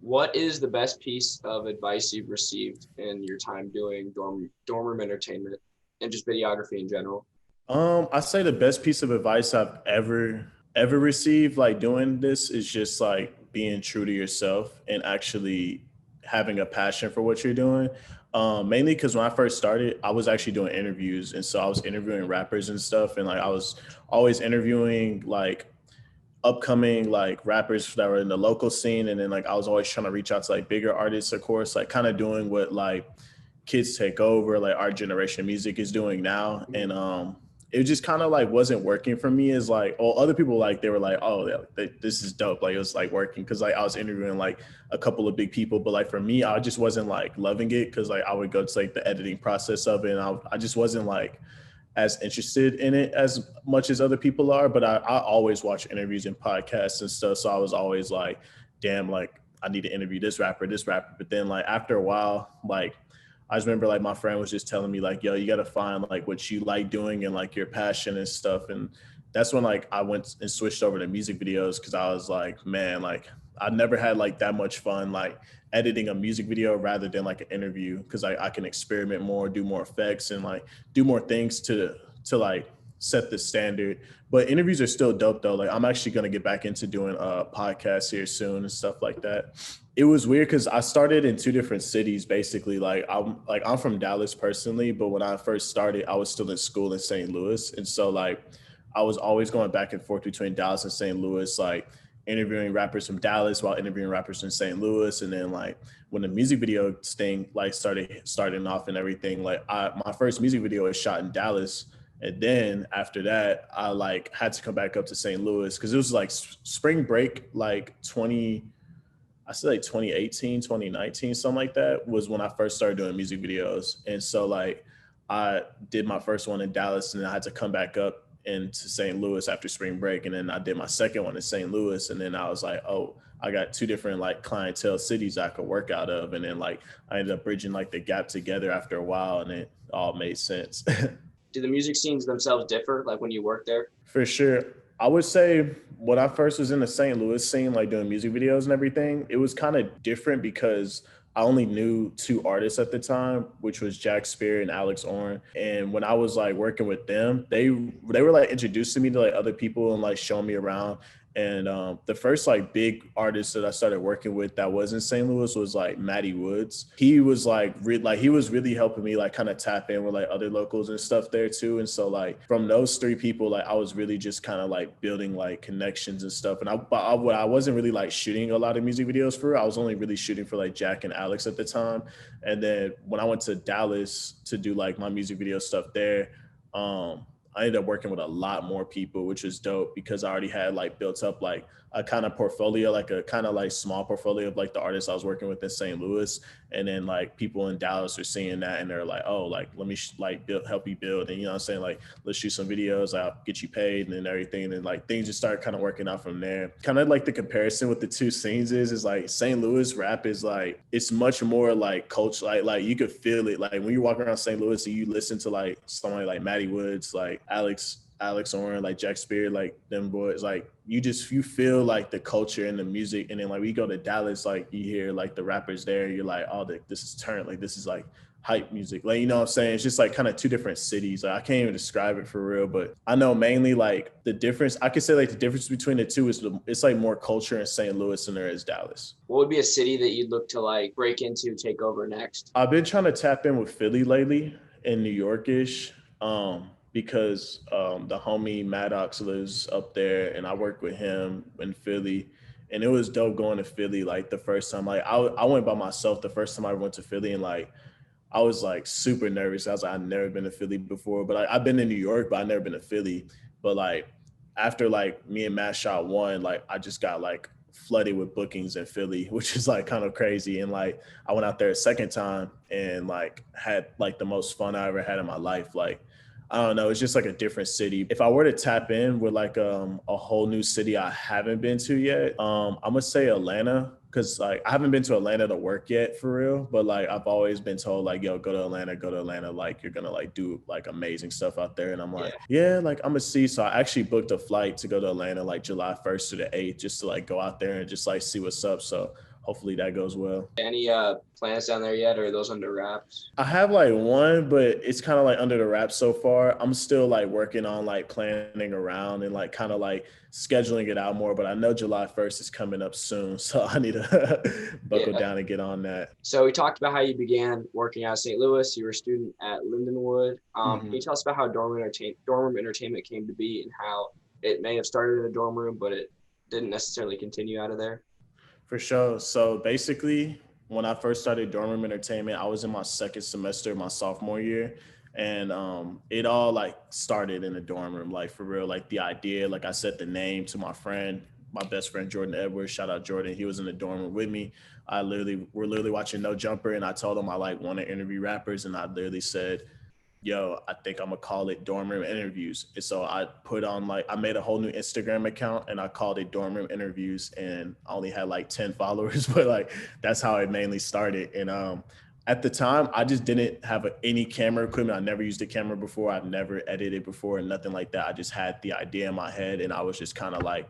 What is the best piece of advice you've received in your time doing dorm room entertainment and just videography in general? I say the best piece of advice I've ever received, like doing this, is just like being true to yourself and actually having a passion for what you're doing. Mainly because when I first started, I was actually doing interviews, and so I was interviewing rappers and stuff, and like I was always interviewing like upcoming like rappers that were in the local scene, and then like I was always trying to reach out to like bigger artists, of course, like kind of doing what like kids take over, like our generation of music is doing now. And it just kind of like wasn't working for me as like, oh, other people like they were like, oh yeah, this is dope, like it was like working because like I was interviewing like a couple of big people, but like for me I just wasn't like loving it because like I would go to like the editing process of it, and I just wasn't like as interested in it as much as other people are. But I always watch interviews and podcasts and stuff, so I was always like, damn, like I need to interview this rapper, this rapper. But then like after a while, like I just remember like my friend was just telling me like, yo, you got to find like what you like doing and like your passion and stuff. And that's when like I went and switched over to music videos, because I was like, man, like I never had like that much fun like editing a music video rather than like an interview, because I can experiment more, do more effects, and like do more things to like set the standard. But interviews are still dope though. Like I'm actually gonna get back into doing podcasts here soon and stuff like that. It was weird because I started in two different cities basically. I'm from Dallas personally, but when I first started, I was still in school in St. Louis. And so like I was always going back and forth between Dallas and St. Louis, like interviewing rappers from Dallas while interviewing rappers from St. Louis. And then like when the music video thing like starting off and everything, like my first music video was shot in Dallas. And then after that, I like had to come back up to St. Louis because it was like spring break, like 20, I said like 2018, 2019, something like that was when I first started doing music videos. And so like I did my first one in Dallas, and then I had to come back up into St. Louis after spring break. And then I did my second one in St. Louis. And then I was like, oh, I got two different like clientele cities I could work out of. And then like I ended up bridging like the gap together after a while, and it all made sense. Do the music scenes themselves differ, like when you work there? For sure. I would say when I first was in the St. Louis scene, like doing music videos and everything, it was kind of different because I only knew two artists at the time, which was Jack Spear and Alex Orn. And when I was like working with them, they were like introducing me to like other people and like showing me around. And the first like big artist that I started working with that was in St. Louis was like Matty Woods. He was like he was really helping me like kind of tap in with like other locals and stuff there too. And so like from those three people, like I was really just kind of like building like connections and stuff. And I wasn't really like shooting a lot of music videos for. I was only really shooting for like Jack and Alex at the time. And then when I went to Dallas to do like my music video stuff there, I ended up working with a lot more people, which was dope because I already had like built up like a kind of portfolio, like a kind of like small portfolio of like the artists I was working with in St. Louis. And then like people in Dallas are seeing that and they're like, oh, like, let me help you build. And you know what I'm saying? Like, let's shoot some videos, I'll get you paid and then everything. And then like things just start kind of working out from there. Kind of like the comparison with the two scenes is like St. Louis rap is like, it's much more like culture. Like you could feel it. Like when you walk around St. Louis and you listen to like someone like Matty Woods, like Alex Orn, like Jack Spear, like them boys, like you feel like the culture and the music. And then like we go to Dallas, like you hear like the rappers there, you're like, oh, this is turn, like this is like hype music. Like, you know what I'm saying? It's just like kind of two different cities. Like I can't even describe it for real, but I know mainly like the difference, I could say like the difference between the two is it's like more culture in St. Louis than there is Dallas. What would be a city that you'd look to like break into, take over next? I've been trying to tap in with Philly lately and New Yorkish. Because the homie Maddox lives up there and I work with him in Philly. And it was dope going to Philly like the first time. Like I went by myself the first time I went to Philly, and like I was like super nervous. I was like, I've never been to Philly before, but I've been in New York, but I've never been to Philly. But like after like me and Matt shot one, like I just got like flooded with bookings in Philly, which is like kind of crazy. And like I went out there a second time and like had like the most fun I ever had in my life. Like I don't know, it's just like a different city. If I were to tap in with like a whole new city I haven't been to yet, I'm gonna say Atlanta, Cause like I haven't been to Atlanta to work yet for real, but like I've always been told like, yo, go to Atlanta, like you're gonna like do like amazing stuff out there. And I'm Yeah. like, yeah, like I'm gonna see. So I actually booked a flight to go to Atlanta like July 1st to the 8th just to like go out there and just like see what's up. So hopefully that goes well. Any plans down there yet, or are those under wraps? I have like one, but it's kind of like under the wraps so far. I'm still like working on like planning around and like kind of like scheduling it out more. But I know July 1st is coming up soon. So I need to buckle Yeah. down and get on that. So we talked about how you began working out of St. Louis. You were a student at Lindenwood. Can you tell us about how dorm room entertainment came to be and how it may have started in a dorm room, but it didn't necessarily continue out of there? For sure. So basically, when I first started dorm room entertainment, I was in my second semester, my sophomore year. And it all like started in the dorm room, like for real, like the idea, like I said the name to my friend, my best friend, Jordan Edwards, shout out Jordan. He was in the dorm room with me. We're literally watching No Jumper. And I told him I like want to interview rappers. And I literally said, yo, I think I'm gonna call it Dorm Room Interviews. And so I I made a whole new Instagram account and I called it Dorm Room Interviews, and I only had like 10 followers, but like that's how it mainly started. And at the time, I just didn't have any camera equipment. I never used a camera before. I've never edited before and nothing like that. I just had the idea in my head and I was just kind of like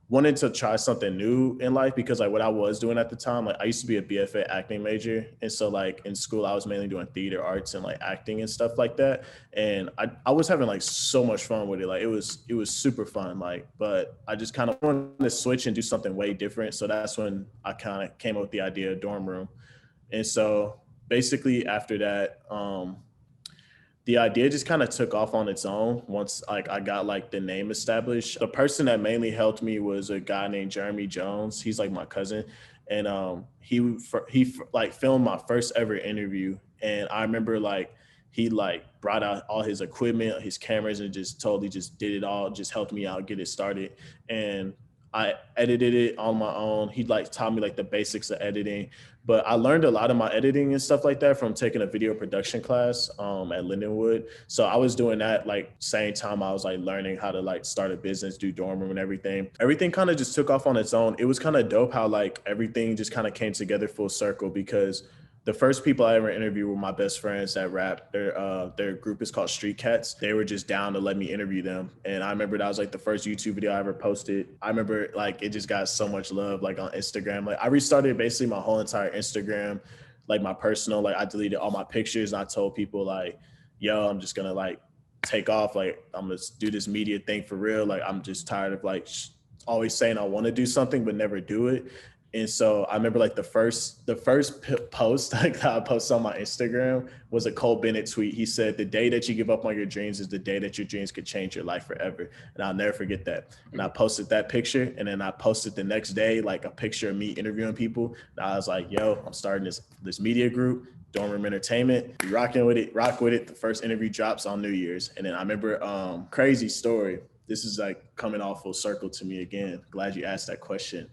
wanted to try something new in life because like what I was doing at the time, like I used to be a BFA acting major. And so like in school, I was mainly doing theater arts and like acting and stuff like that. And I was having like so much fun with it. Like it was super fun. Like, but I just kind of wanted to switch and do something way different. So that's when I kind of came up with the idea of dorm room. And so basically after that, the idea just kind of took off on its own once like I got like the name established. The person that mainly helped me was a guy named Jeremy Jones. He's like my cousin, and he like filmed my first ever interview. And I remember like he like brought out all his equipment, his cameras, and just totally just did it all, just helped me out get it started. And I edited it on my own. He like taught me like the basics of editing, but I learned a lot of my editing and stuff like that from taking a video production class at Lindenwood. So I was doing that like same time I was like learning how to like start a business, do dorm room and everything. Everything kind of just took off on its own. It was kind of dope how like everything just kind of came together full circle because the first people I ever interviewed were my best friends that rap. Their group is called Street Cats. They were just down to let me interview them. And I remember that was like the first YouTube video I ever posted. I remember like it just got so much love like on Instagram. Like I restarted basically my whole entire Instagram, like my personal, like I deleted all my pictures and I told people like, yo, I'm just gonna like take off. Like I'm gonna do this media thing for real. Like I'm just tired of like always saying I want to do something but never do it. And so I remember like the first post like that I posted on my Instagram was a Cole Bennett tweet. He said, "The day that you give up on your dreams is the day that your dreams could change your life forever." And I'll never forget that. And I posted that picture, and then I posted the next day like a picture of me interviewing people. And I was like, "Yo, I'm starting this media group, Dorm Room Entertainment. Be rocking with it, rock with it." The first interview drops on New Year's, and then I remember crazy story. This is like coming all full circle to me again. Glad you asked that question.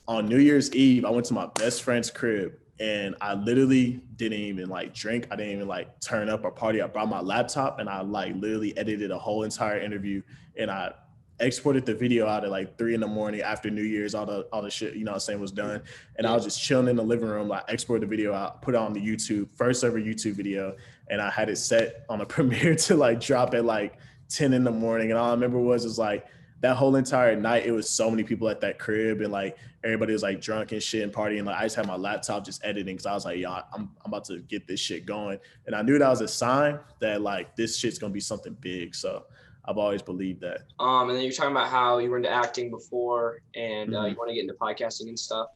On New Year's Eve, I went to my best friend's crib and I literally didn't even like drink. I didn't even like turn up or party. I brought my laptop and I like literally edited a whole entire interview and I exported the video out at like 3 a.m. after New Year's, all the shit, you know what I'm saying, was done. And I was just chilling in the living room, like exported the video out, put it on the YouTube, first ever YouTube video. And I had it set on a premiere to like drop at like 10 in the morning. And all I remember was like, that whole entire night, it was so many people at that crib and like everybody was like drunk and shit and partying. Like I just had my laptop just editing because I was like, yeah, I'm about to get this shit going. And I knew that was a sign that like this shit's gonna be something big. So I've always believed that. And then you're talking about how you were into acting before and you want to get into podcasting and stuff.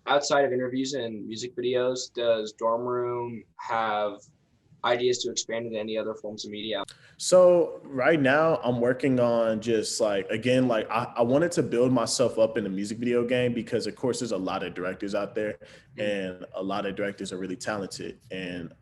Outside of interviews and music videos, does Dorm Room have ideas to expand into any other forms of media? So right now I'm working on just like, again, like I wanted to build myself up in the music video game because of course there's a lot of directors out there and a lot of directors are really talented. And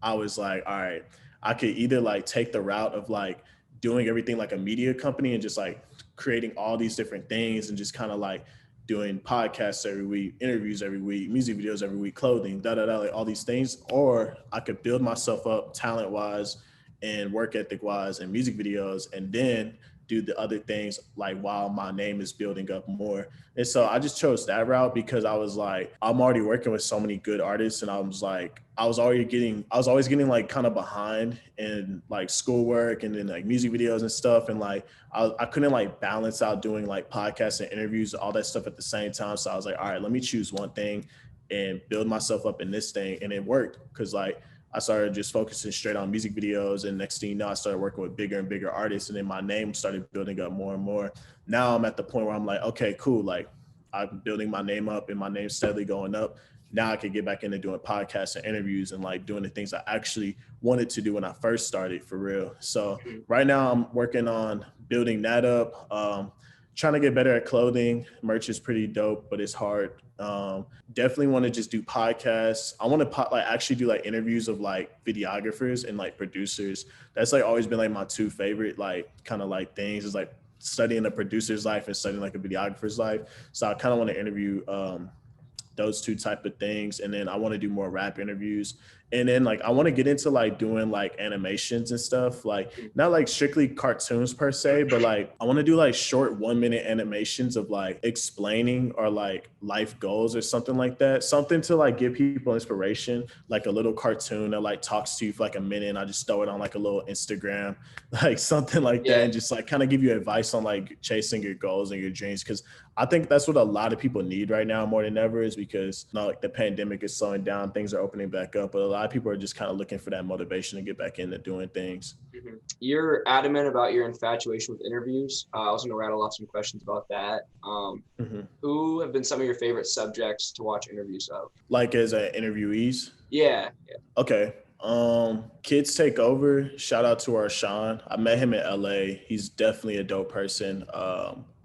I was like, all right, I could either like take the route of like doing everything like a media company and just like creating all these different things and just kind of like doing podcasts every week, interviews every week, music videos every week, clothing, like all these things. Or I could build myself up talent wise and work ethic wise and music videos, and then do the other things like while my name is building up more. And so I just chose that route because I was like, I'm already working with so many good artists, and I was like, I was always getting like kind of behind in like schoolwork and then like music videos and stuff. And like, I couldn't like balance out doing like podcasts and interviews, all that stuff at the same time. So I was like, all right, let me choose one thing and build myself up in this thing. And it worked because like, I started just focusing straight on music videos, and next thing you know, I started working with bigger and bigger artists, and then my name started building up more and more. Now I'm at the point where I'm like, okay, cool. Like I'm building my name up and my name's steadily going up. Now I can get back into doing podcasts and interviews and like doing the things I actually wanted to do when I first started for real. So right now I'm working on building that up. Trying to get better at clothing. Merch is pretty dope, but it's hard. Definitely want to just do podcasts. I want to like actually do like interviews of like videographers and like producers. That's like always been like my two favorite like kind of like things is like studying a producer's life and studying like a videographer's life. So I kind of want to interview those two type of things. And then I want to do more rap interviews. And then like, I want to get into like doing like animations and stuff, like not like strictly cartoons per se, but like I want to do like short 1-minute animations of like explaining or like life goals or something like that. Something to like give people inspiration, like a little cartoon that like talks to you for like a minute. And I just throw it on like a little Instagram, like something like that. And just like kind of give you advice on like chasing your goals and your dreams. Cause I think that's what a lot of people need right now more than ever is because you know, like the pandemic is slowing down, things are opening back up, but a lot of people are just kind of looking for that motivation to get back into doing things. Mm-hmm. You're adamant about your infatuation with interviews. I was going to rattle off some questions about that. Who have been some of your favorite subjects to watch interviews of? Like as interviewees? Yeah. Okay. Kids Take Over. Shout out to our Sean. I met him in LA. He's definitely a dope person.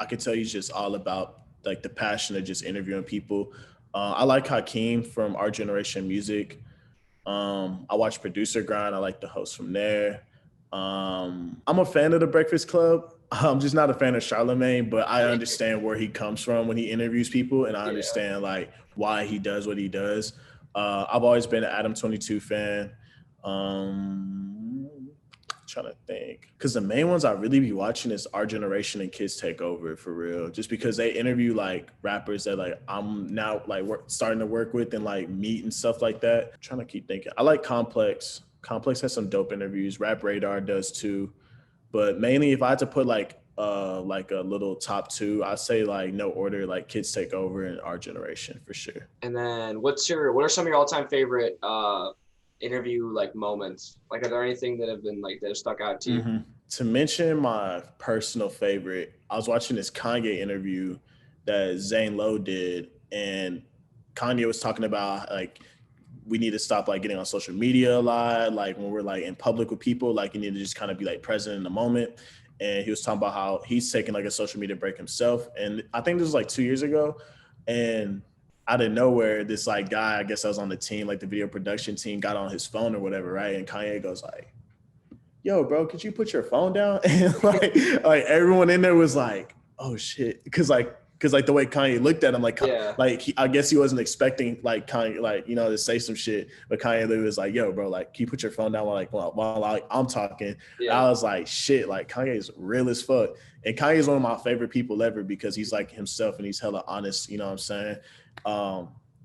I could tell he's just all about like the passion of just interviewing people. I like Hakeem from Our Generation Music. I watch Producer Grind. I like the host from there. I'm a fan of The Breakfast Club. I'm just not a fan of Charlemagne, but I understand where he comes from when he interviews people, and I understand like why he does what he does. I've always been an Adam 22 fan. Trying to think, because the main ones I really be watching is Our Generation and Kids Take Over for real, just because they interview like rappers that like I'm now like starting to work with and like meet and stuff like that. I'm trying to keep thinking. I like Complex. Complex has some dope interviews. Rap Radar does too, but mainly if I had to put like a little top two, I'd say like no order, like Kids Take Over and Our Generation for sure. And then what are some of your all-time favorite interview like moments? Like are there anything that have stuck out to you? To mention my personal favorite, I was watching this Kanye interview that Zane Lowe did, and Kanye was talking about like we need to stop like getting on social media a lot, like when we're like in public with people, like you need to just kind of be like present in the moment. And he was talking about how he's taking like a social media break himself, and I think this was like 2 years ago, and out of nowhere, this like guy, I guess I was on the team, like the video production team, got on his phone or whatever, right? And Kanye goes like, "Yo, bro, could you put your phone down?" And like everyone in there was like, "Oh shit," because the way Kanye looked at him, I guess he wasn't expecting like Kanye to say some shit, but Kanye was like, "Yo, bro, like, can you put your phone down while I'm talking?" Yeah. I was like, "Shit, like Kanye's real as fuck," and Kanye's one of my favorite people ever because he's like himself and he's hella honest. You know what I'm saying?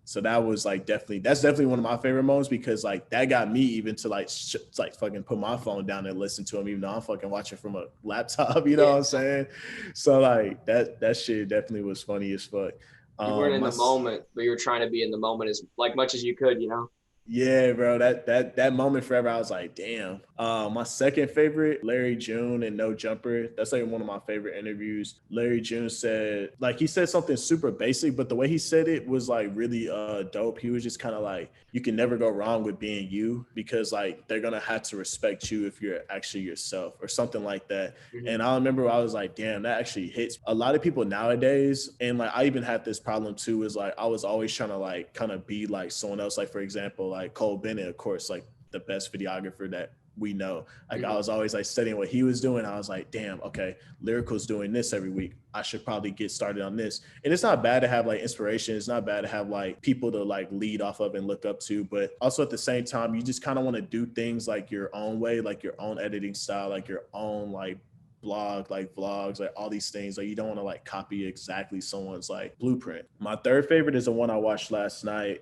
So that was like that's definitely one of my favorite moments because like that got me even to like fucking put my phone down and listen to him even though I'm fucking watching from a laptop, you know what I'm saying? So like that shit definitely was funny as fuck. You weren't in the moment, but you were trying to be in the moment as like much as you could, you know? Yeah, bro, that moment forever, I was like, damn. My second favorite, Larry June and No Jumper. That's like one of my favorite interviews. Larry June said, like he said something super basic, but the way he said it was like really dope. He was just kind of like, you can never go wrong with being you because like they're gonna have to respect you if you're actually yourself or something like that. Mm-hmm. And I remember I was like, damn, that actually hits a lot of people nowadays. And like I even had this problem too, is like I was always trying to like kind of be like someone else. Like for example, like Cole Bennett, of course, like the best videographer that we know. Like I was always like studying what he was doing. I was like, damn, okay, Lyrical's doing this every week. I should probably get started on this. And it's not bad to have like inspiration. It's not bad to have like people to like lead off of and look up to. But also at the same time, you just kind of want to do things like your own way, like your own editing style, like your own like blog, like vlogs, like all these things. Like you don't want to like copy exactly someone's like blueprint. My third favorite is the one I watched last night,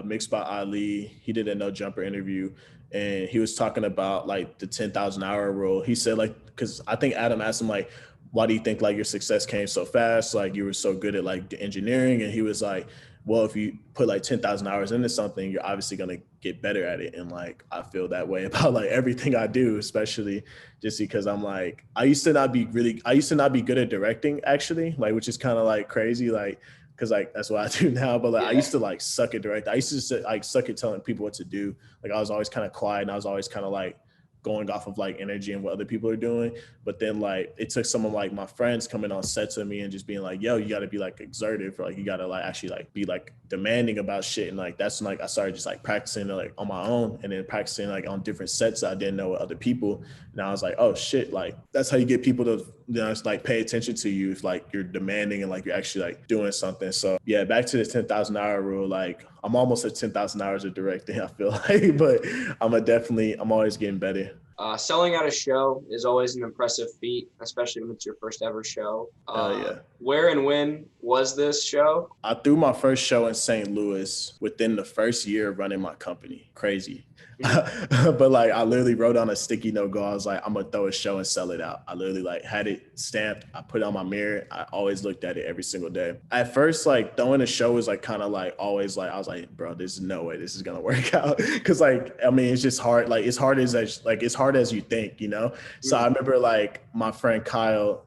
mixed by Ali. He did a No Jumper interview, and he was talking about like the 10,000 hour rule. He said like, because I think Adam asked him like, why do you think like your success came so fast? Like you were so good at like the engineering. And he was like, well, if you put like 10,000 hours into something, you're obviously going to get better at it. And like, I feel that way about like everything I do, especially just because I'm like, I used to not be good at directing actually, like, which is kind of like crazy. Like, cause like, that's what I do now. But like, I used to like suck at directing. I used to just like suck at telling people what to do. Like I was always kind of quiet and I was always kind of like going off of like energy and what other people are doing. But then like it took some of like my friends coming on set to me and just being like, yo, you got to be like exertive, or like you got to like actually like be like demanding about shit. And like that's when like I started just like practicing like on my own, and then practicing like on different sets I didn't know with other people. And I was like, oh shit, like that's how you get people to, you know, it's like pay attention to you if like you're demanding and like you're actually like doing something. So yeah, back to the 10,000 hour rule. Like I'm almost at 10,000 hours of directing, I feel like, but I'm always getting better. Selling out a show is always an impressive feat, especially when it's your first ever show. Yeah. Where and when was this show? I threw my first show in St. Louis within the first year of running my company. Crazy. But like I literally wrote on a sticky note goal. I was like, I'm gonna throw a show and sell it out. I literally like had it stamped. I put it on my mirror. I always looked at it every single day. At first, like throwing a show was like kind of like always like I was like, bro, there's no way this is gonna work out. Cause like I mean, it's just hard. Like it's hard as you think, you know. So I remember like my friend Kyle.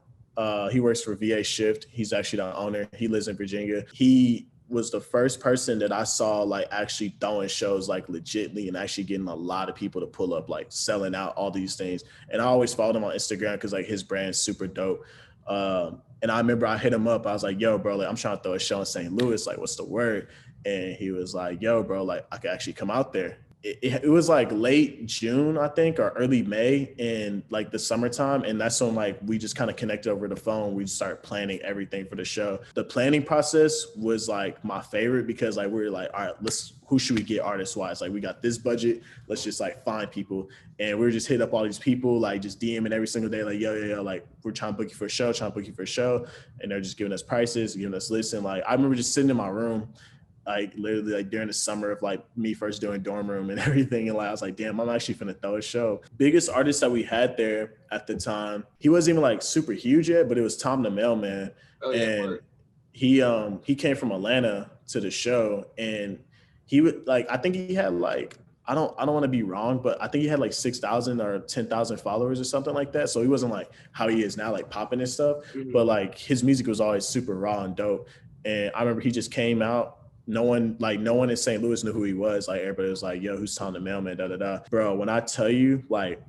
He works for VA Shift. He's actually the owner. He lives in Virginia. He was the first person that I saw like actually throwing shows like legitly and actually getting a lot of people to pull up, like selling out all these things. And I always followed him on Instagram because like his brand's super dope. And I remember I hit him up. I was like, yo, bro, like I'm trying to throw a show in St. Louis. Like, what's the word? And he was like, yo, bro, like I could actually come out there. It was like late June, I think, or early May in like the summertime. And that's when like we just kind of connected over the phone. We start planning everything for the show. The planning process was like my favorite because like we were like, all right, who should we get artist wise? Like we got this budget. Let's just like find people. And we were just hit up all these people, like just DMing every single day, like, yo, like we're trying to book you for a show, And they're just giving us prices, giving us lists. And like I remember just sitting in my room, like literally like during the summer of like me first doing dorm room and everything. And like, I was like, damn, I'm actually finna throw a show. Biggest artist that we had there at the time, he wasn't even like super huge yet, but it was Tom the Mailman. Oh, yeah, and he came from Atlanta to the show, and he would like, I think he had like, I don't want to be wrong, but I think he had like 6,000 or 10,000 followers or something like that. So he wasn't like how he is now, like popping and stuff, but like his music was always super raw and dope. And I remember he just came out. No one in St. Louis knew who he was. Like everybody was like, yo, who's Tom the Mailman, da, da, da. Bro, when I tell you, like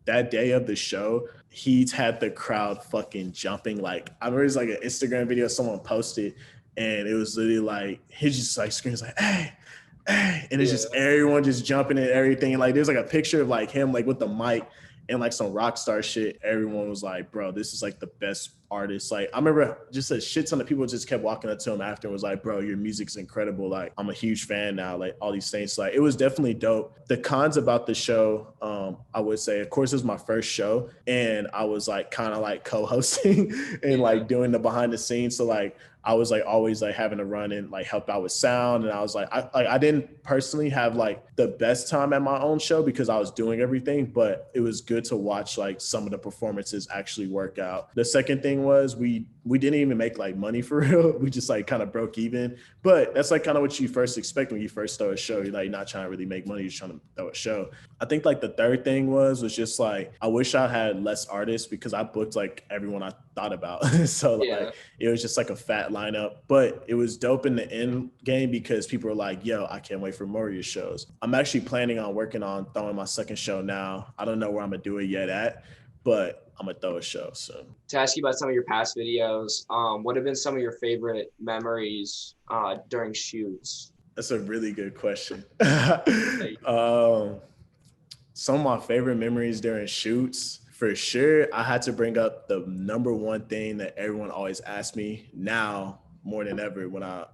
that day of the show, he's had the crowd fucking jumping. Like I remember it's like an Instagram video someone posted, and it was literally like, he just like screams like, hey, and it's just everyone just jumping and everything. And like there's like a picture of like him like with the mic and like some rock star shit. Everyone was like, bro, this is like the best artist. Like I remember just a shit ton of people just kept walking up to him after and was like, bro, your music's incredible. Like I'm a huge fan now, like all these things. Like it was definitely dope. The cons about the show, I would say, of course, it was my first show, and I was like kind of like co-hosting and like doing the behind the scenes. So like I was like always like having to run and like help out with sound. And I was like, I didn't personally have like the best time at my own show because I was doing everything, but it was good to watch like some of the performances actually work out. The second thing was we didn't even make like money for real. We just like kind of broke even, but that's like kind of what you first expect when you first throw a show. You're like not trying to really make money, you're trying to throw a show. I think like the third thing was just like, I wish I had less artists because I booked like everyone I thought about. So like it was just like a fat lineup, but it was dope in the end game because people were like, yo, I can't wait for more of your shows. I'm actually planning on working on throwing my second show now. I don't know where I'm gonna do it yet at, but I'm gonna throw a show soon. To ask you about some of your past videos, what have been some of your favorite memories during shoots? That's a really good question. some of my favorite memories during shoots, for sure, I had to bring up the number one thing that everyone always asks me now more than ever when I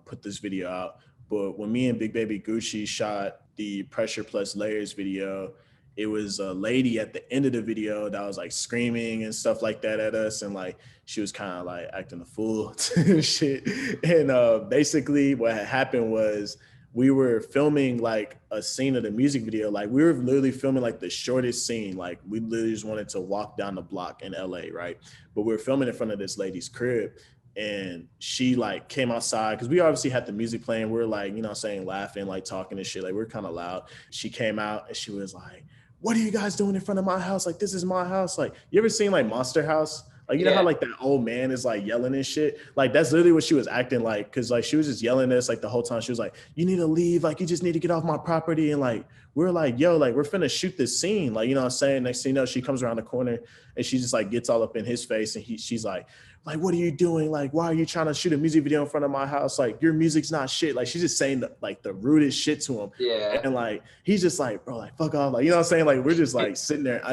put this video out. But when me and Big Baby Gucci shot the Pressure Plus Layers video, it was a lady at the end of the video that was like screaming and stuff like that at us. And like, she was kind of like acting a fool and shit. And basically what had happened was we were filming like a scene of the music video. Like we were literally filming like the shortest scene. Like we literally just wanted to walk down the block in LA, right? But we were filming in front of this lady's crib. And she like came outside because we obviously had the music playing. We were like, you know what I'm saying, laughing, like talking and shit. Like we were kind of loud. She came out and she was like, what are you guys doing in front of my house? Like, this is my house. Like, you ever seen like Monster House? Like, you know how like that old man is like yelling and shit? Like, that's literally what she was acting like. Cause like, she was just yelling at us like the whole time. She was like, you need to leave. Like, you just need to get off my property. And like, we're like, yo, like, we're finna shoot this scene. Like, you know what I'm saying? Next thing you know, she comes around the corner and she just like gets all up in his face. And she's like, what are you doing? Like, why are you trying to shoot a music video in front of my house? Like, your music's not shit. Like, she's just saying the rudest shit to him. Yeah. And like, he's just like, bro, like, fuck off. Like, you know what I'm saying? Like, we're just like sitting there.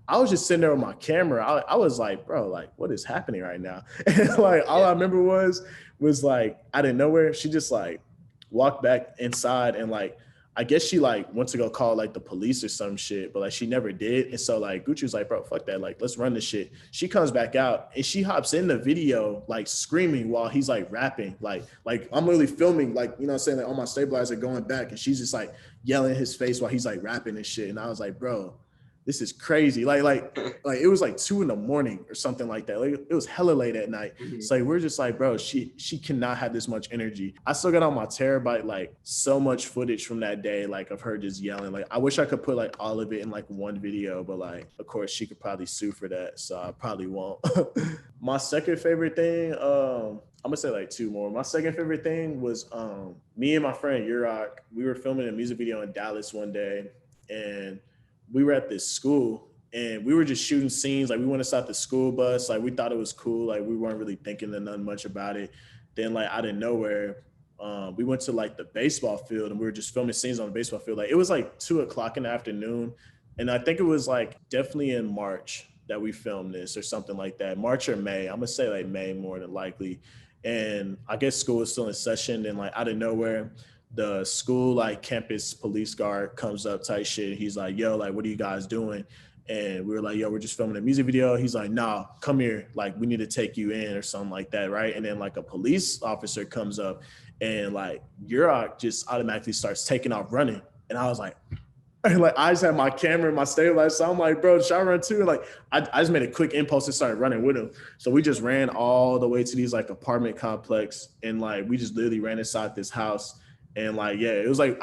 I was just sitting there with my camera. I was like, bro, like, what is happening right now? And like, all I remember was like, out of nowhere, she just like walked back inside and like, I guess she like went to go call like the police or some shit, but like she never did. And so like Gucci was like, bro, fuck that. Like, let's run this shit. She comes back out and she hops in the video, like screaming while he's like rapping. Like I'm literally filming, like, you know what I'm saying? Like on my stabilizer going back and she's just like yelling in his face while he's like rapping and shit. And I was like, bro, this is crazy. Like it was like 2 a.m. or something like that. Like it was hella late at night. Mm-hmm. So like, we're just like, bro, she cannot have this much energy. I still got on my terabyte, like so much footage from that day, like of her just yelling. Like I wish I could put like all of it in like one video, but like, of course she could probably sue for that. So I probably won't. My second favorite thing, I'm gonna say like 2 more. My second favorite thing was me and my friend Urok, we were filming a music video in Dallas one day and we were at this school and we were just shooting scenes. Like we went inside the school bus. Like we thought it was cool. Like we weren't really thinking nothing much about it. Then like out of nowhere, we went to like the baseball field and we were just filming scenes on the baseball field. Like it was like 2:00 in the afternoon. And I think it was like definitely in March that we filmed this or something like that. March or May. I'm gonna say like May more than likely. And I guess school was still in session and like out of nowhere, the school like campus police guard comes up type shit. He's like, yo, like, what are you guys doing? And we were like, yo, we're just filming a music video. He's like, nah, come here. Like, we need to take you in or something like that, right? And then like a police officer comes up and like Urok just automatically starts taking off running. And I was like, I just had my camera and my stabilizer. So I'm like, bro, should I run too? And like, I just made a quick impulse and started running with him. So we just ran all the way to these like apartment complex. And like, we just literally ran inside this house. And like, yeah, it was like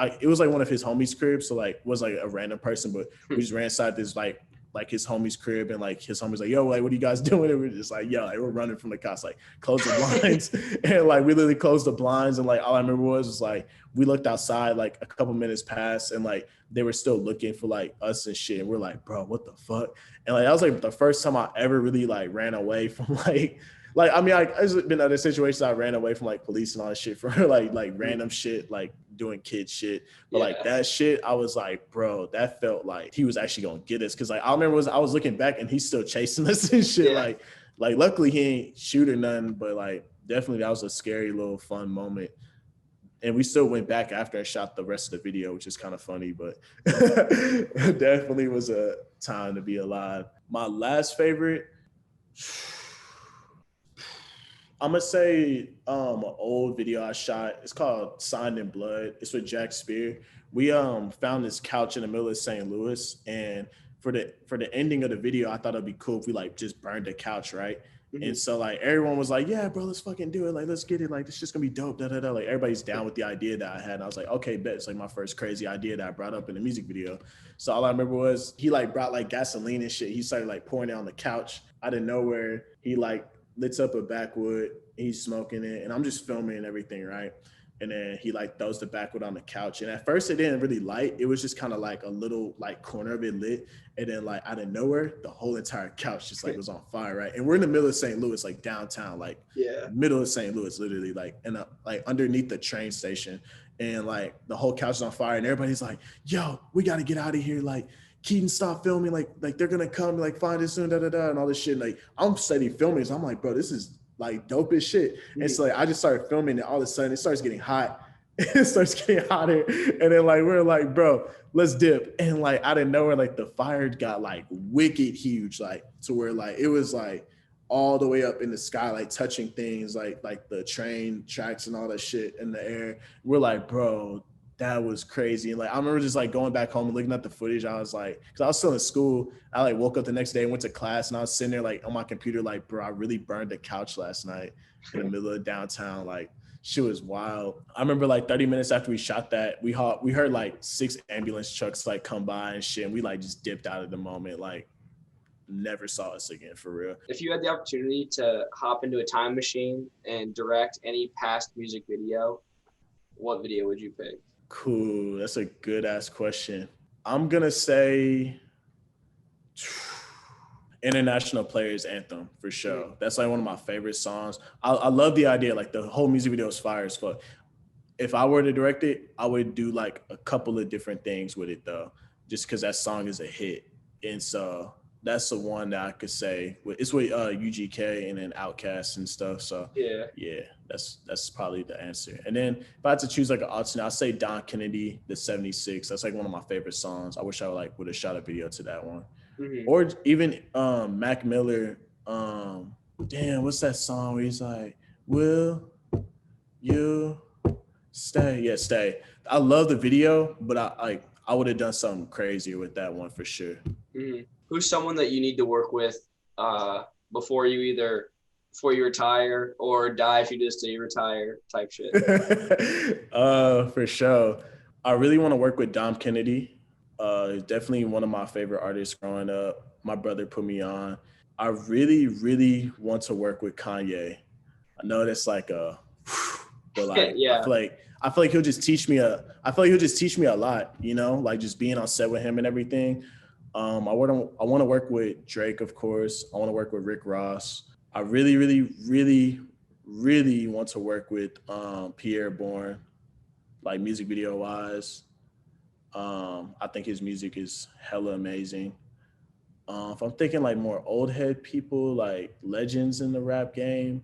one of his homies' cribs. So like, it was like a random person, but we just ran inside this like his homie's crib, and like his homie's like, yo, like, what are you guys doing? And we're just like, yo, like, we're running from the cops, like close the blinds. And like, we literally closed the blinds. And like, all I remember was like, we looked outside, like a couple minutes passed and like, they were still looking for like us and shit. And we're like, bro, what the fuck? And like, that was like the first time I ever really like ran away from like, I mean, there's been other situations I ran away from like police and all that shit for like random shit, like doing kid shit. But like that shit, I was like, bro, that felt like he was actually gonna get us. Cause like, I remember I was looking back and he's still chasing us and shit. Yeah. Like luckily he ain't shoot or nothing, but like definitely that was a scary little fun moment. And we still went back after and shot the rest of the video, which is kind of funny, but definitely was a time to be alive. My last favorite, I'm gonna say an old video I shot. It's called Signed in Blood. It's with Jack Spear. We found this couch in the middle of St. Louis, and for the ending of the video, I thought it'd be cool if we like just burned the couch, right? Mm-hmm. And so like everyone was like, yeah, bro, let's fucking do it. Like, let's get it. Like, it's just gonna be dope. Da da da. Like, everybody's down with the idea that I had. And I was like, okay, bet. It's like my first crazy idea that I brought up in the music video. So all I remember was he like brought like gasoline and shit. He started like pouring it on the couch. Out of nowhere, he like lit up a backwood, he's smoking it, and I'm just filming and everything, right? And then he like throws the backwood on the couch. And at first it didn't really light. It was just kind of like a little like corner of it lit. And then like out of nowhere, the whole entire couch just like was on fire, right? And we're in the middle of St. Louis, like downtown, like middle of St. Louis, literally, like, and like underneath the train station. And like the whole couch is on fire and everybody's like, yo, we got to get out of here. Like, Keaton, stop filming. Like they're gonna come, like find us soon, and all this shit. Like I'm steady filming, so I'm like, bro, this is like dope as shit. And so like I just started filming, and all of a sudden it starts getting hot. It starts getting hotter, and then like we're like, bro, let's dip. And like out of nowhere, like the fire got like wicked huge, like to where like it was like all the way up in the sky, like touching things like the train tracks and all that shit in the air. We're like, bro, that was crazy. And like I remember just like going back home and looking at the footage. I was like, because I was still in school. I like woke up the next day and went to class, and I was sitting there like on my computer, like, bro, I really burned the couch last night in the middle of downtown. Like shit was wild. I remember like 30 minutes after we shot that, we heard like 6 ambulance trucks like come by and shit. And we like just dipped out of the moment. Like never saw us again for real. If you had the opportunity to hop into a time machine and direct any past music video, what video would you pick? Cool. That's a good ass question. I'm gonna say International Players Anthem for sure. That's like one of my favorite songs. I love the idea. Like the whole music video is fire as fuck. If I were to direct it, I would do like a couple of different things with it though, just because that song is a hit. And so that's the one that I could say. It's with UGK and then Outkast and stuff. So yeah, that's probably the answer. And then if I had to choose like an alternate, I'd say Don Kennedy, the 76. That's like one of my favorite songs. I wish I would have shot a video to that one. Mm-hmm. Or even Mac Miller. Damn, what's that song where he's like, "Will you stay?" Yeah, Stay. I love the video, but I would have done something crazier with that one for sure. Mm-hmm. Who's someone that you need to work with before you retire or die if you just say you retire type shit? For sure. I really want to work with Dom Kennedy. Definitely one of my favorite artists growing up. My brother put me on. I really, really want to work with Kanye. I know that's like but like yeah. I feel like he'll just teach me a lot, you know, like just being on set with him and everything. I want to work with Drake, of course. I want to work with Rick Ross. I really, really, really, really want to work with Pierre Bourne, like music video wise. I think his music is hella amazing. If I'm thinking like more old head people, like legends in the rap game,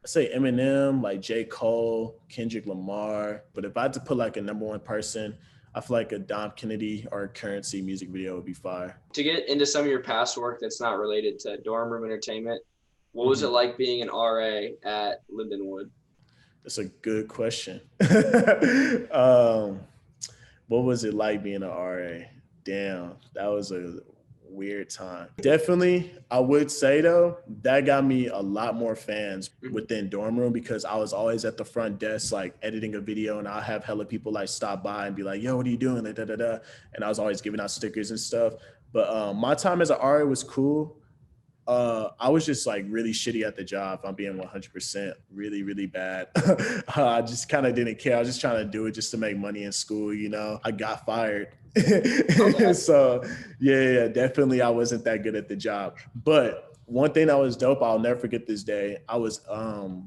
I say Eminem, like J. Cole, Kendrick Lamar. But if I had to put like a number one person, I feel like a Dom Kennedy or a Currency music video would be fire. To get into some of your past work that's not related to dorm room entertainment, what was it like being an RA at Lindenwood? That's a good question. What was it like being an RA? Damn, that was a weird time. Definitely, I would say though, that got me a lot more fans within dorm room because I was always at the front desk, like editing a video, and I'll have hella people like stop by and be like, "Yo, what are you doing?" Like, and I was always giving out stickers and stuff. But my time as an RA was cool. I was just like really shitty at the job. If I'm being 100% really, really bad. I just kind of didn't care. I was just trying to do it just to make money in school, you know. I got fired. Okay. So yeah, definitely I wasn't that good at the job. But one thing that was dope, I'll never forget this day. I was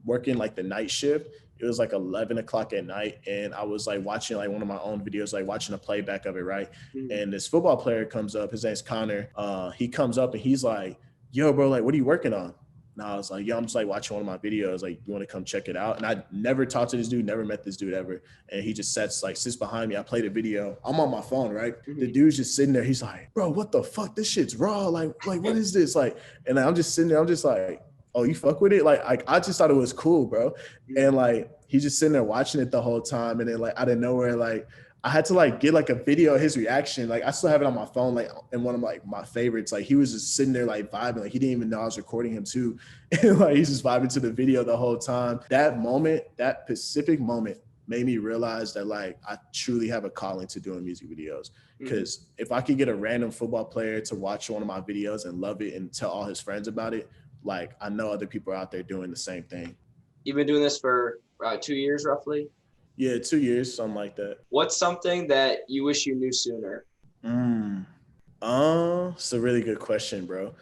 working like the night shift. It was like 11 o'clock at night, and I was like watching like one of my own videos, like watching a playback of it, right? Mm-hmm. And this football player comes up. His name's Connor. He comes up and he's like, "Yo, bro, like, what are you working on?" And I was like, "Yo, I'm just like watching one of my videos. Like, you want to come check it out?" And I never talked to this dude, never met this dude ever. And he just sits behind me. I played a video. I'm on my phone, right? Mm-hmm. The dude's just sitting there. He's like, "Bro, what the fuck? This shit's raw. Like, what is this?" Like, and I'm just sitting there. I'm just like, "Oh, you fuck with it?" Like I just thought it was cool, bro. Mm-hmm. And like, he's just sitting there watching it the whole time. And then like out of nowhere, like, I had to like get like a video of his reaction. Like I still have it on my phone, like in one of like my favorites. Like he was just sitting there like vibing. Like he didn't even know I was recording him too. And like he's just vibing to the video the whole time. That moment, that specific moment made me realize that like I truly have a calling to doing music videos. Because if I could get a random football player to watch one of my videos and love it and tell all his friends about it, like I know other people are out there doing the same thing. You've been doing this for 2 years roughly? Yeah, 2 years, something like that. What's something that you wish you knew sooner? It's a really good question, bro.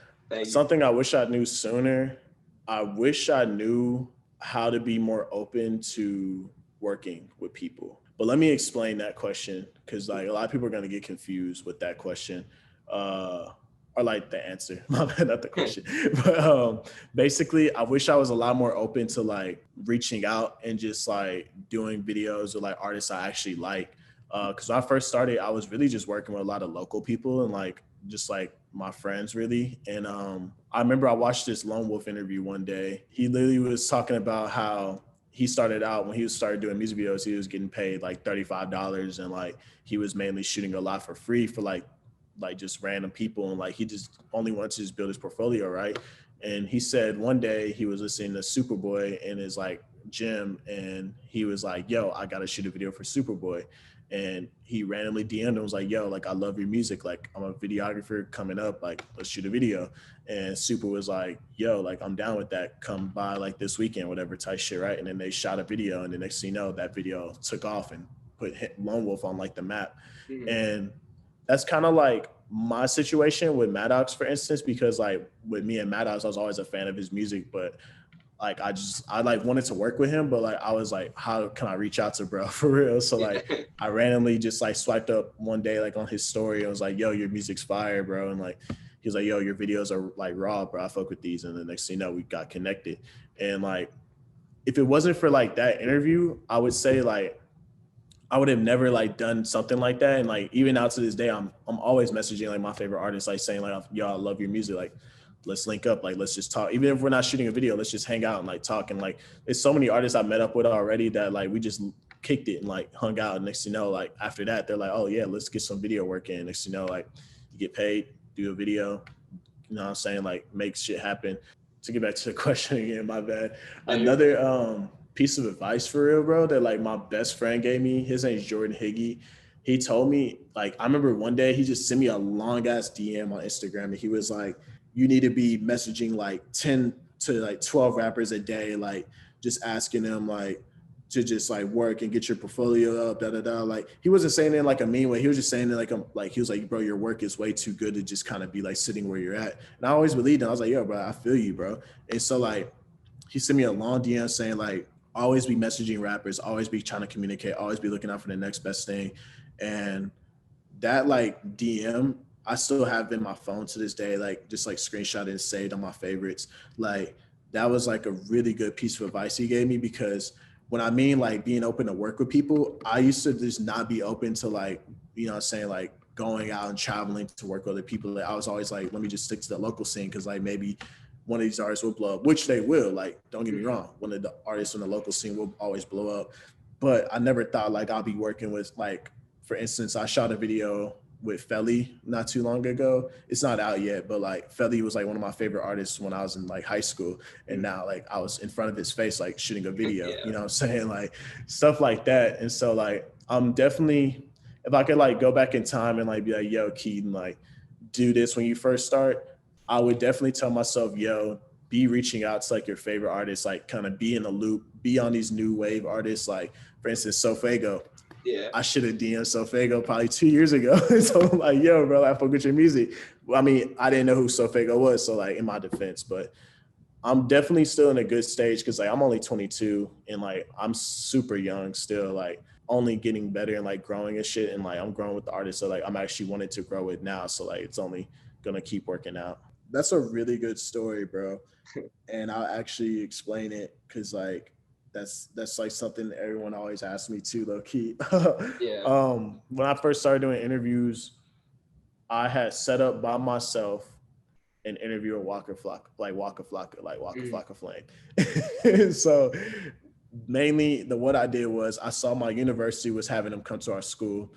Something I wish I knew sooner. I wish I knew how to be more open to working with people. But let me explain that question because like a lot of people are going to get confused with that question. or like the answer, my bad, not the question. But basically, I wish I was a lot more open to like reaching out and just like doing videos with like artists I actually like. Because when I first started, I was really just working with a lot of local people and like just like my friends really. And I remember I watched this Lone Wolf interview one day. He literally was talking about how he started out when he started doing music videos, he was getting paid like $35 and like he was mainly shooting a lot for free for like just random people, and like he just only wanted to just build his portfolio, right? And he said one day he was listening to Superboy in his like gym, and he was like, "Yo, I gotta shoot a video for Superboy." And he randomly DM'd him, was like, "Yo, like I love your music, like I'm a videographer coming up, like let's shoot a video." And Super was like, "Yo, like I'm down with that, come by like this weekend, whatever type shit," right? And then they shot a video, and the next thing you know, that video took off and put Lone Wolf on like the map. Mm-hmm. And that's kind of like my situation with Maddox, for instance, because like with me and Maddox, I was always a fan of his music, but like I like wanted to work with him, but like I was like, how can I reach out to bro for real? So like I randomly just like swiped up one day like on his story and was like, "Yo, your music's fire, bro." And like he was like, "Yo, your videos are like raw, bro. I fuck with these." And the next thing you know, we got connected. And like if it wasn't for like that interview, I would say like I would have never like done something like that. And like even now to this day, I'm always messaging like my favorite artists, like saying like, "Yo, I love your music. Like let's link up. Like let's just talk. Even if we're not shooting a video, let's just hang out and like talk." And like there's so many artists I met up with already that like we just kicked it and like hung out. And next thing you know, like after that, they're like, "Oh yeah, let's get some video work in." Next thing you know, like you get paid, do a video. You know what I'm saying? Like make shit happen. To get back to the question again, my bad. Another piece of advice for real, bro, that like my best friend gave me, his name's Jordan Higgy. He told me, like, I remember one day he just sent me a long ass DM on Instagram and he was like, "You need to be messaging like 10 to like 12 rappers a day, like just asking them like to just like work and get your portfolio up, da da da." Like he wasn't saying it in like a mean way. He was just saying it like he was like, "Bro, your work is way too good to just kind of be like sitting where you're at." And I always believed him. I was like, "Yo, bro, I feel you, bro." And so like he sent me a long DM saying like, always be messaging rappers, always be trying to communicate, always be looking out for the next best thing. And that like DM, I still have in my phone to this day, like just like screenshot and saved on my favorites. Like that was like a really good piece of advice he gave me, because when I mean like being open to work with people, I used to just not be open to like, you know what I'm saying, like going out and traveling to work with other people. Like I was always like, let me just stick to the local scene, because like maybe one of these artists will blow up, which they will. Like, don't get me wrong, one of the artists in the local scene will always blow up. But I never thought like I'll be working with, like, for instance, I shot a video with Felly not too long ago. It's not out yet, but like Felly was like one of my favorite artists when I was in like high school. And now like I was in front of his face, like shooting a video, you know what I'm saying? Like stuff like that. And so like, I'm definitely, if I could like go back in time and like be like, "Yo, Keaton, like do this when you first start," I would definitely tell myself, "Yo, be reaching out to like your favorite artists, like kind of be in the loop, be on these new wave artists." Like for instance, Sofego. Yeah, I should have DM'd Sofego probably 2 years ago. So I'm like, "Yo, bro, I fuck with your music." Well, I mean, I didn't know who Sofego was, so like in my defense, but I'm definitely still in a good stage because like I'm only 22 and like I'm super young still, like only getting better and like growing and shit. And like I'm growing with the artists, so like I'm actually wanting to grow it now. So like it's only gonna keep working out. That's a really good story, bro. And I'll actually explain it because like that's like something that everyone always asks me too, low key. Yeah. When I first started doing interviews, I had set up by myself an interview with Waka Flocka, like Waka Flocka Flame. So mainly what I did was I saw my university was having them come to our school,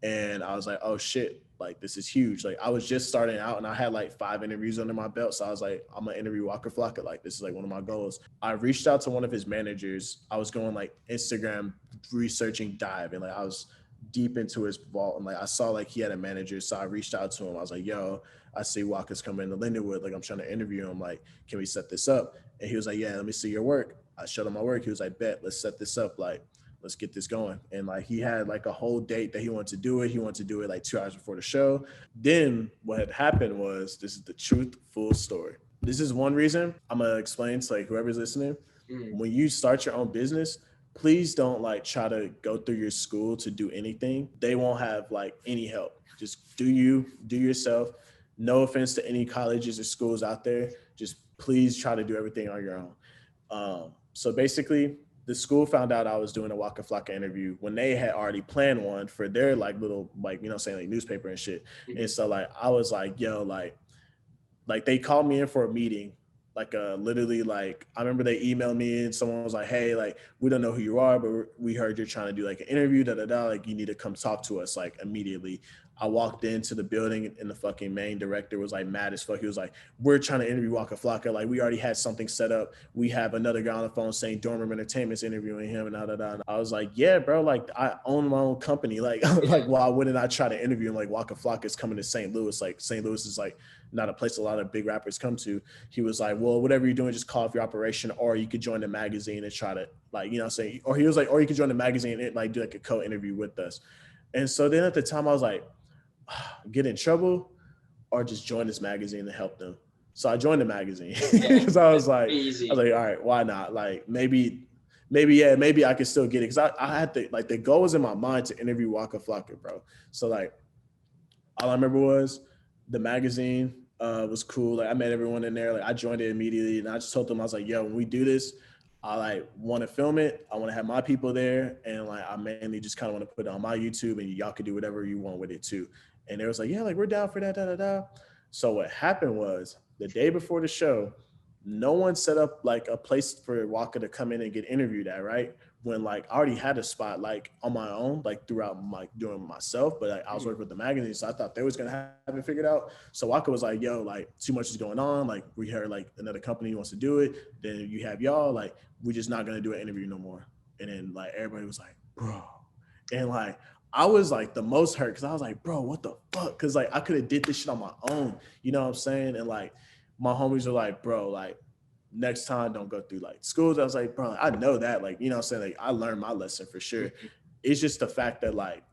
and I was like, "Oh shit, like this is huge." Like I was just starting out and I had like 5 interviews under my belt. So I was like, "I'm gonna interview Waka Flocka. Like this is like one of my goals." I reached out to one of his managers. I was going like Instagram researching dive, and like I was deep into his vault, and like I saw like he had a manager. So I reached out to him. I was like, "Yo, I see Waka's coming to Lindenwood. Like I'm trying to interview him. Like, can we set this up?" And he was like, "Yeah, let me see your work." I showed him my work. He was like, "Bet, let's set this up. Like, let's get this going." And like he had like a whole date that he wanted to do it. He wanted to do it like 2 hours before the show. Then what had happened was, this is the truth, full story. This is one reason I'm gonna explain to like whoever's listening. When you start your own business, please don't like try to go through your school to do anything. They won't have like any help. Just do yourself. No offense to any colleges or schools out there. Just please try to do everything on your own. So basically, the school found out I was doing a Waka Flocka interview when they had already planned one for their like little like, you know, saying like newspaper and shit. Mm-hmm. And so like I was like, yo, like they called me in for a meeting. Like literally, like I remember they emailed me and someone was like, hey, like we don't know who you are, but we heard you're trying to do like an interview, like you need to come talk to us like immediately. I walked into the building and the fucking main director was like mad as fuck. He was like, we're trying to interview Waka Flocka. Like we already had something set up. We have another guy on the phone saying Dorm Room Entertainment's interviewing him and And I was like, yeah, bro, like I own my own company. Like, like why wouldn't I try to interview him? Like Waka Flocka is coming to St. Louis. Like St. Louis is like not a place a lot of big rappers come to. He was like, well, whatever you're doing, just call off your operation, or you could join the magazine and try to like, you know what I'm saying? Or he was like, or you could join the magazine and like do like a co-interview with us. And so then at the time I was like, get in trouble or just join this magazine and help them. So I joined the magazine because I was like, all right, why not? Like maybe I could still get it. Cause I had to like, the goal was in my mind to interview Waka Flocka, bro. So like, all I remember was the magazine was cool. Like I met everyone in there. Like I joined it immediately and I just told them, I was like, yo, when we do this, I like want to film it. I want to have my people there. And like, I mainly just kind of want to put it on my YouTube and y'all could do whatever you want with it too. And they was like, yeah, like we're down for that, So what happened was the day before the show, no one set up like a place for Waka to come in and get interviewed at, right? When like I already had a spot like on my own, like throughout my doing myself, but like, I was working with the magazine, so I thought they was gonna have it figured out. So Waka was like, yo, like too much is going on. Like we heard like another company wants to do it. Then you have y'all, like we're just not gonna do an interview no more. And then like everybody was like, bro. And like I was like the most hurt because I was like, bro, what the fuck? Because like I could have did this shit on my own, you know what I'm saying? And like my homies were like, bro, like next time don't go through like schools. I was like, bro, I know that, like, you know what I'm saying? Like I learned my lesson for sure. It's just the fact that like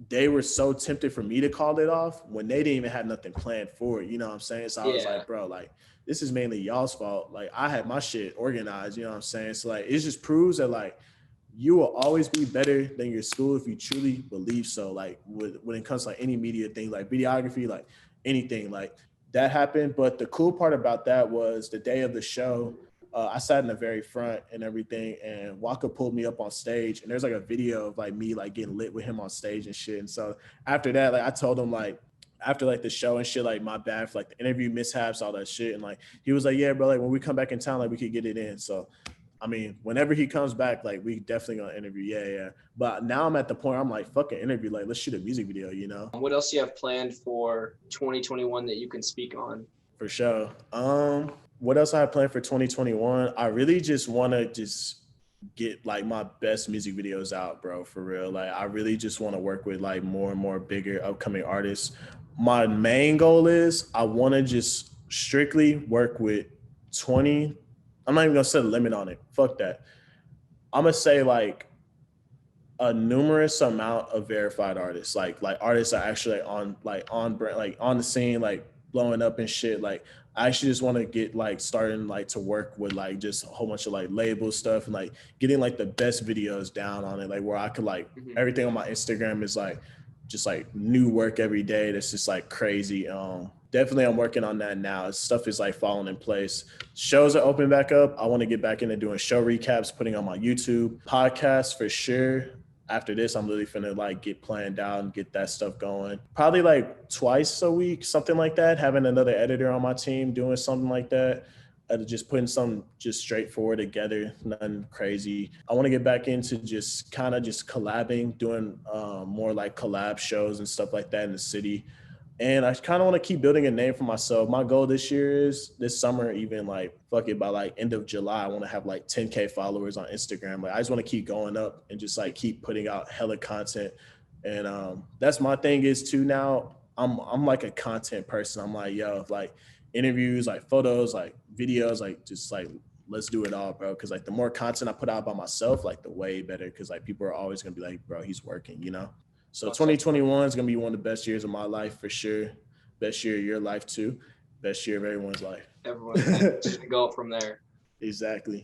they were so tempted for me to call it off when they didn't even have nothing planned for it, you know what I'm saying? So I was like, bro, like this is mainly y'all's fault. Like I had my shit organized, you know what I'm saying? So like it just proves that like you will always be better than your school if you truly believe so. Like when it comes to like any media thing, like videography, like anything, like that happened. But the cool part about that was the day of the show, I sat in the very front and everything, and Waka pulled me up on stage, and there's like a video of like me like getting lit with him on stage and shit. And so after that, like I told him like after like the show and shit, like my bad for like the interview mishaps, all that shit. And like he was like, yeah, bro, like when we come back in town, like we could get it in. So I mean, whenever he comes back, like we definitely gonna interview. Yeah. But now I'm at the point I'm like, fucking interview. Like, let's shoot a music video, you know? What else do you have planned for 2021 that you can speak on? For sure. What else I have planned for 2021? I really just want to just get like my best music videos out, bro, for real. Like, I really just want to work with like more and more bigger upcoming artists. My main goal is I want to just strictly work with 20. I'm not even gonna set a limit on it. Fuck that. I'm gonna say like a numerous amount of verified artists, like artists that are actually on brand, like on the scene, like blowing up and shit. Like I actually just want to get like starting like to work with like just a whole bunch of like label stuff and like getting like the best videos down on it, like where I could like everything on my Instagram is like just like new work every day. That's just like crazy. Definitely I'm working on that now. Stuff is like falling in place. Shows are open back up. I want to get back into doing show recaps, putting on my YouTube podcasts for sure. After this, I'm really finna like get planned out and get that stuff going. Probably like twice a week, something like that. Having another editor on my team doing something like that. Just putting something just straightforward together, nothing crazy. I want to get back into just kind of just collabing, doing more like collab shows and stuff like that in the city. And I kind of want to keep building a name for myself. My goal this year is this summer, even like fuck it, by like end of July, I want to have like 10K followers on Instagram. Like I just want to keep going up and just like keep putting out hella content. And that's my thing is too now. I'm like a content person. I'm like, yo, if like interviews, like photos, like videos, like just like let's do it all, bro. Cause like the more content I put out by myself, like the way better. Cause like people are always gonna be like, bro, he's working, you know? So 2021 is going to be one of the best years of my life for sure. Best year of your life too. Best year of everyone's life. Everyone's life. Just go up from there. Exactly.